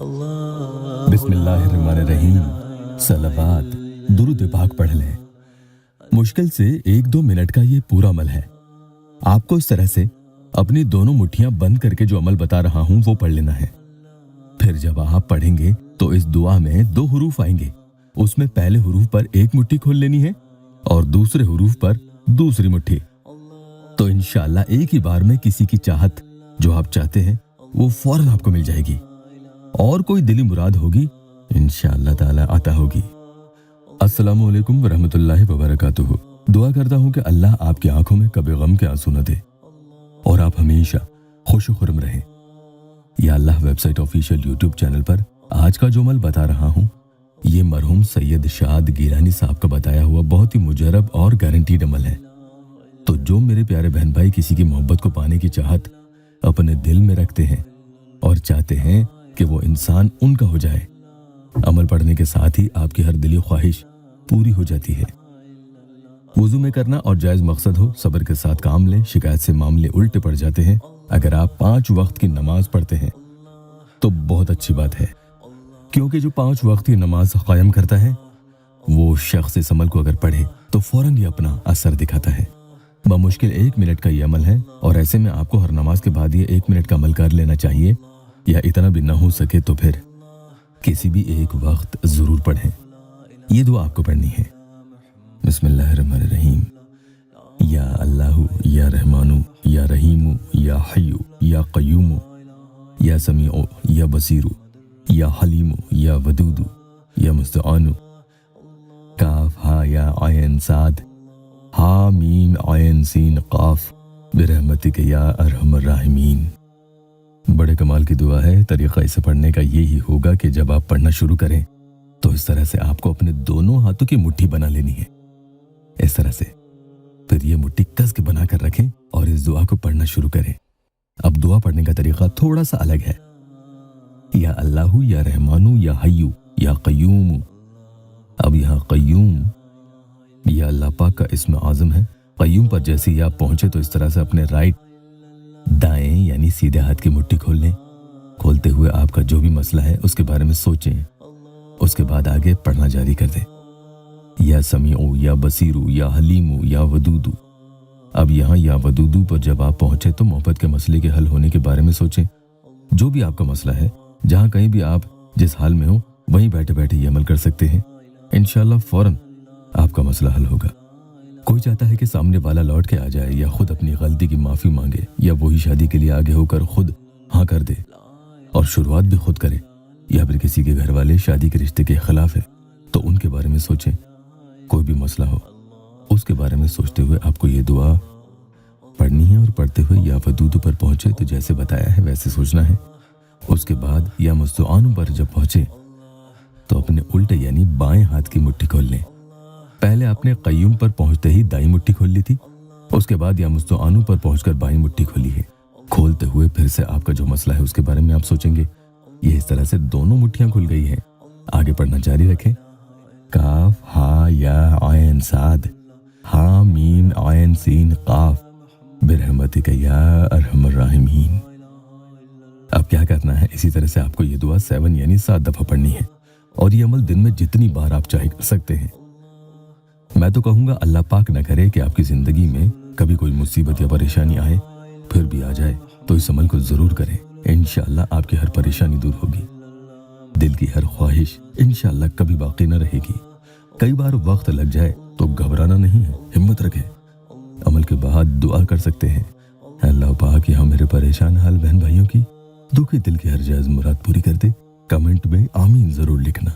बिस्मिल्लाहिर्रहमानिर्रहीम। सलावत दुरूद पाक पढ़ लें। मुश्किल से 1-2 मिनट का ये पूरा अमल है। आपको इस तरह से अपनी दोनों मुट्ठियां बंद करके जो अमल बता रहा हूं वो पढ़ लेना है। फिर जब आप पढ़ेंगे तो इस दुआ में 2 हुरूफ आएंगे। उसमें पहले हुरूफ पर एक मुट्ठी खोल लेनी है और दूसरे हुरूफ पर दूसरी मुट्ठी। तो इंशाअल्लाह एक ही बार में किसी की चाहत जो आप चाहते हैं वो फौरन आपको मिल जाएगी और कोई दिली मुराद होगी इंशाअल्लाह ताला आता होगी। अस्सलामु अलैकुम वरहमतुल्लाहि वबरकातुहू। दुआ करता हूँ कि अल्लाह आपकी आंखों में कभी गम के आंसू न दे और आप हमेशा खुश खुरम रहें। या अल्लाह वेबसाइट ऑफिशियल यूट्यूब चैनल पर आज का जो अमल बता रहा हूँ ये मरहूम सैयद शाद गिलानी साहब का बताया हुआ बहुत ही मुजरब और गारंटीड अमल है। तो जो मेरे प्यारे बहन भाई किसी की मोहब्बत को पाने की चाहत अपने दिल में रखते हैं और चाहते हैं कि वो इंसान उनका हो जाए, अमल पढ़ने के साथ ही आपकी हर दिली ख्वाहिश पूरी हो जाती है। वुजू में करना और जायज मकसद हो, सब्र के साथ काम लें। शिकायत से मामले उल्टे पड़ जाते हैं। अगर आप 5 वक्त की नमाज पढ़ते हैं तो बहुत अच्छी बात है, क्योंकि जो 5 वक्त की नमाज कायम करता है वो शख्स इस अमल को अगर पढ़े तो फौरन ही अपना असर दिखाता है। बमुश्किल 1 मिनट का ये अमल है और ऐसे में आपको हर नमाज के बाद ये 1 मिनट का अमल कर लेना चाहिए, या इतना भी ना हो सके तो फिर किसी भी एक वक्त जरूर पढ़ें। ये दुआ आपको पढ़नी है। बिस्मिल्लाहिर्रहमानिर्रहीम। या अल्लाहु या रहमानु या रहीमु या हय्यु या क़य्यूमु या समीउ या बसीरु या हलीमु या वदूदु या मुस्तआनु। काफ हा या आयन साद हा मीम आयन सीन काफ बिरहमतिक या अरहमर राहिमीन। बड़े कमाल की दुआ है। तरीका इसे पढ़ने का यही होगा कि जब आप पढ़ना शुरू करें तो इस तरह से आपको अपने दोनों हाथों की मुट्ठी बना लेनी है, इस तरह से। फिर ये मुट्ठी कस के बना कर रखें और इस दुआ को पढ़ना शुरू करें। अब दुआ पढ़ने का तरीका थोड़ा सा अलग है। या अल्लाहु या रहमानु या हय्यु या क़य्यूमु। अब यहाँ क़य्यूम या अल्लाह पाक का इस्म आज़म है। क़य्यूम पर जैसे ही आप पहुंचे तो इस तरह से अपने राइट दाएं यानी सीधे हाथ की मुट्ठी खोल लें। खोलते हुए आपका जो भी मसला है उसके बारे में सोचें, उसके बाद आगे पढ़ना जारी कर दें। या समीउ या बसीरु या हलीमु या वदूदु। अब यहाँ या वदूदु पर जब आप पहुंचे तो मोहब्बत के मसले के हल होने के बारे में सोचें। जो भी आपका मसला है, जहाँ कहीं भी आप जिस हाल में हो वहीं बैठे बैठे ये अमल कर सकते हैं। इंशाअल्लाह फौरन आपका मसला हल होगा। कोई चाहता है कि सामने वाला लौट के आ जाए या खुद अपनी गलती की माफी मांगे, या वही शादी के लिए आगे होकर खुद हाँ कर दे और शुरुआत भी खुद करे, या फिर किसी के घर वाले शादी के रिश्ते के खिलाफ है तो उनके बारे में सोचें। कोई भी मसला हो उसके बारे में सोचते हुए आपको ये दुआ पढ़नी है और पढ़ते हुए या वदूदु पर पहुंचे तो जैसे बताया है वैसे सोचना है। उसके बाद या मुस्तआनु पर जब पहुंचे तो अपने उल्टे यानी बाएं हाथ की मुट्ठी खोल लें। पहले आपने क़य्यूम पर पहुंचते ही दाईं मुट्ठी खोल ली थी, उसके बाद या मुस्तआनु पर पहुंचकर बाईं मुट्ठी खोली है। खोलते हुए फिर से आपका जो मसला है उसके बारे में आप सोचेंगे। ये इस तरह से दोनों मुट्ठियां खुल गई हैं। आगे पढ़ना जारी रखें। काफ हा या आयन साद हा मीम आयन सीन काफ बिरहमतिक या अरहमर राहिमीन। अब क्या करना है, इसी तरह से आपको ये दुआ 7 यानी 7 दफा पढ़नी है और ये अमल दिन में जितनी बार आप चाहे कर सकते हैं। मैं तो कहूँगा अल्लाह पाक न करे कि आपकी ज़िंदगी में कभी कोई मुसीबत या परेशानी आए, फिर भी आ जाए तो इस अमल को ज़रूर करें। इंशाअल्लाह आपकी हर परेशानी दूर होगी। दिल की हर ख्वाहिश इंशाअल्लाह कभी बाकी न रहेगी। कई बार वक्त लग जाए तो घबराना नहीं है, हिम्मत रखें। अमल के बाद दुआ कर सकते हैं, अल्लाह पाक यहाँ मेरे परेशान हाल बहन भाइयों की दुखी दिल की हर जायज़ मुराद पूरी कर दे। कमेंट में आमीन ज़रूर लिखना।